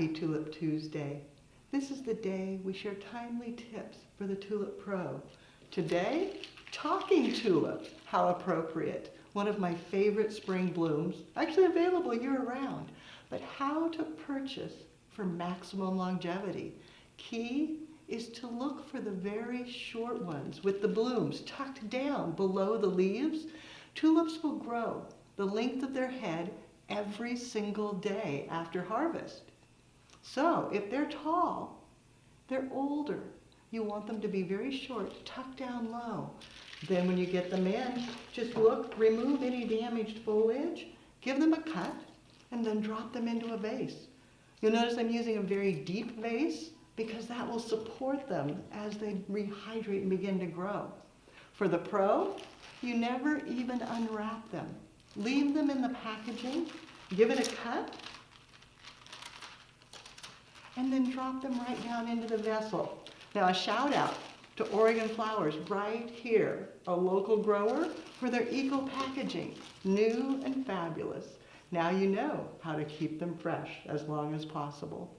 Happy Tulip Tuesday. This is the day we share timely tips for the Tulip Pro. Today, talking tulip. How appropriate. One of my favorite spring blooms, actually available year-round. But how to purchase for maximum longevity. Key is to look for the very short ones with the blooms tucked down below the leaves. Tulips will grow the length of their head every single day after harvest. So if they're tall, they're older. You want them to be very short, tucked down low. Then when you get them in, just look, remove any damaged foliage, give them a cut, and then drop them into a vase. You'll notice I'm using a very deep vase because that will support them as they rehydrate and begin to grow. For the Pro, you never even unwrap them. Leave them in the packaging, give it a cut, and then drop them right down into the vessel. Now a shout out to Oregon Flowers right here, a local grower, for their eco packaging, new and fabulous. Now you know how to keep them fresh as long as possible.